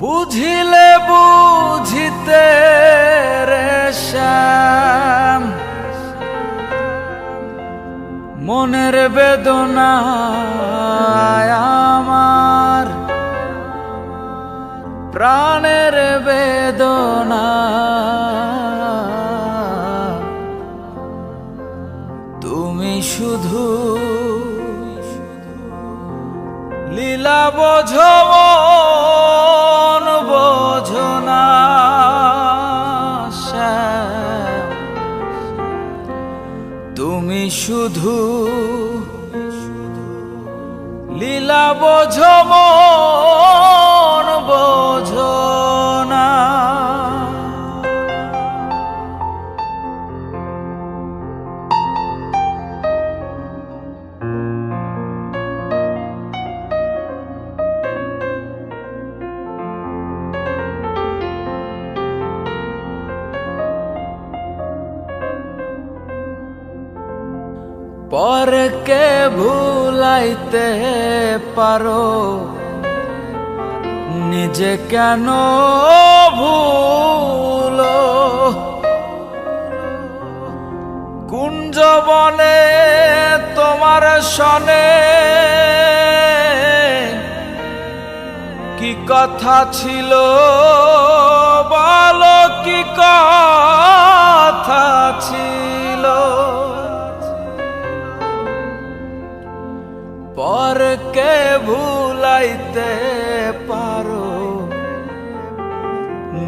বুঝিলে বুঝিতে রে শ্যাম, মনের বেদনা আমার, প্রাণের বেদনা। তুমি শুধু লীলা বোঝো, মন বোঝো না শ্যাম। তুমি শুধু লীলা বোঝো, মন বোঝো না। পরকে ভুলাইতে পারো, নিজে কেন ভুলো? কুঞ্জবনে তোমার সনে কি কথা ছিল বলো, কি কথা ছিল? পরকে ভুলাইতে পারো,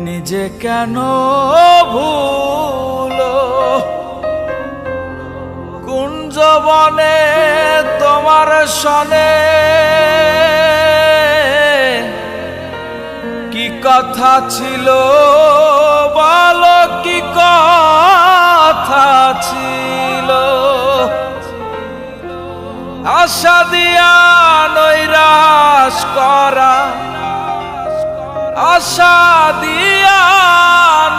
নিজে কেন ভুলো? কুঞ্জবনে তোমার সনে কি কথা ছিল বলো, কি কথা ছিল? আশা দিয়া নৈরাশ করা, আশা দিয়া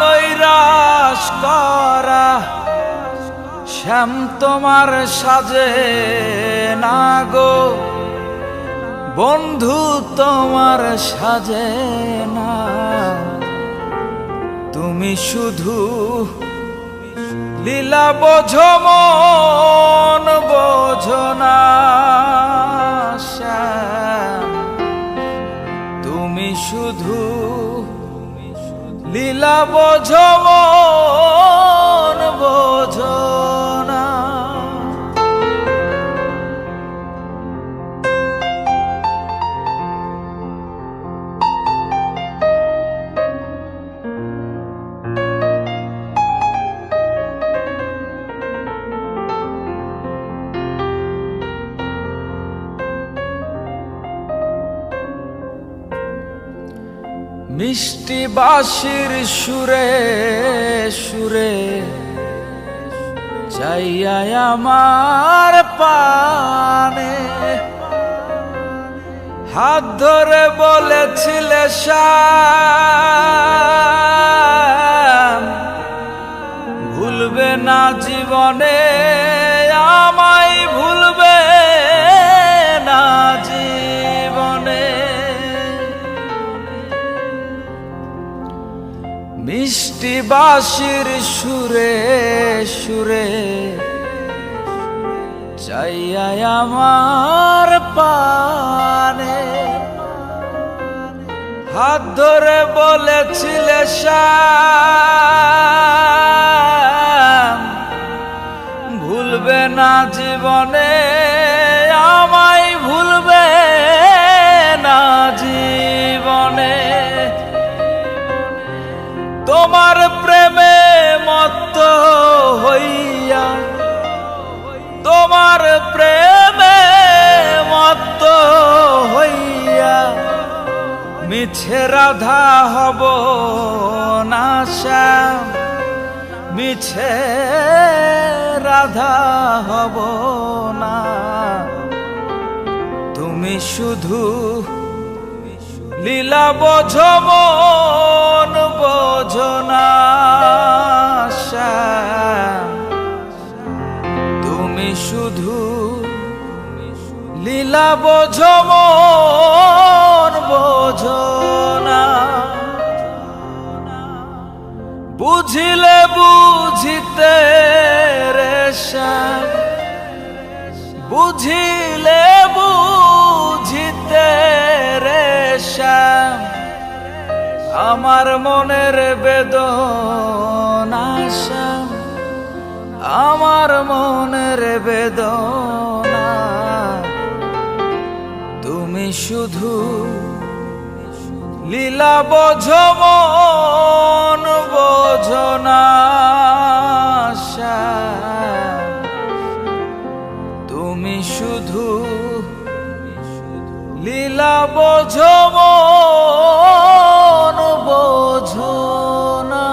নৈরাশ করা শ্যাম তোমার সাজে না গো, বন্ধু তোমার সাজে না। তুমি শুধু লীলা বোঝো, মন বোঝো না শ্যাম। তুমি শুধু লীলা বোঝো, মন বোঝো না। মিষ্টি বাঁশির সুরে সুরে চাইয়া আমার পানে হাত ধরে বলেছিলে শ্যাম, ভুলবে না জীবনে আমায়, ভুলবে না জীবনে। মিষ্টি বাঁশির সুরে সুরে চাইয়া আমার পানে হাত ধরে বলেছিলে শ্যাম, ভুলবে না জীবনে আমায়, ভুলবে না জীবনে। তোমার প্রেমে মত্ত হইয়া, তোমার প্রেমে মত্ত হইয়া মিছে রাধা হব না শ্যাম, মিছে রাধা হব না। তুমি শুধু লীলা বোঝো, মন বোঝো না শ্যাম। তুমি শুধু লীলা বোঝো, মন বোঝো না। বুঝিলে বুঝিতে রে শ্যাম, বুঝিলে বুঝিতে রে শ্যাম, আমার মনের বেদনা শ্যাম, আমার মনের বেদনা। তুমি শুধু লীলা বোঝো মন বোঝো না শ্যাম, তুমি শুধু লীলা বোঝো মন বোঝো না।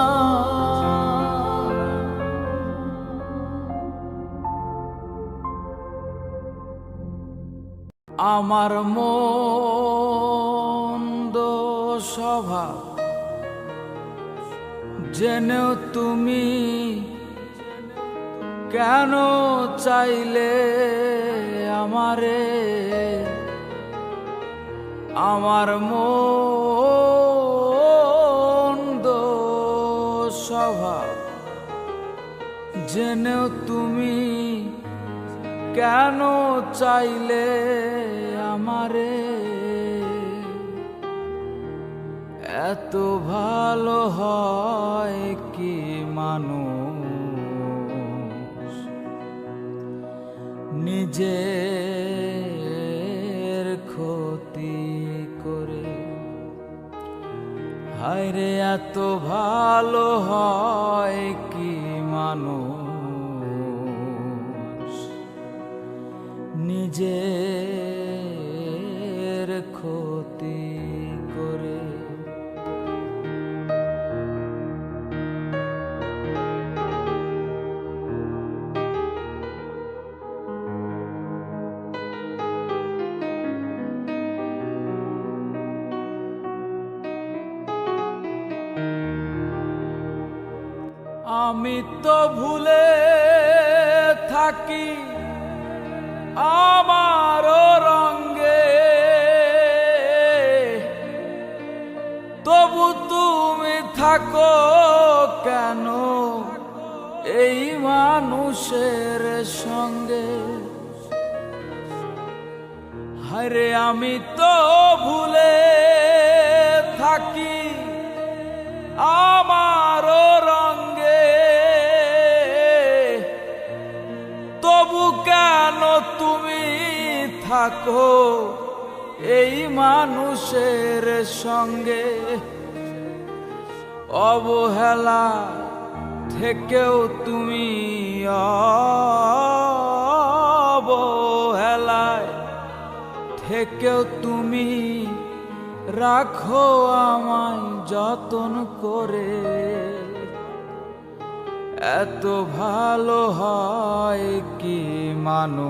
আমার মন্দ স্বভাব জেনেও তুমি কেন চাইলে আমারে, আমার মন্দ স্বভাব জেনেও তুমি কেন চাইলে আমারে, এত ভালো হয় কি মানুষ নিজের ক্ষতি করে, হায়রে এত ভালো হয় কি মানুষ নিজের ক্ষতি করে। আমি তো ভুলে থাকি আমার রঙে, তবু তুমি থাকো কেন এই মানুষের সঙ্গে। হায়রে আমি তো ভুলে থাকি আমার রঙে, তবু কেন তুমি থাকো এই মানুষের সঙ্গে। অবহেলা থেকেও তুমি অবহেলায় থেকেও তুমি রাখো আমায় যতন করে, এত ভালো হয় কি মানুষ।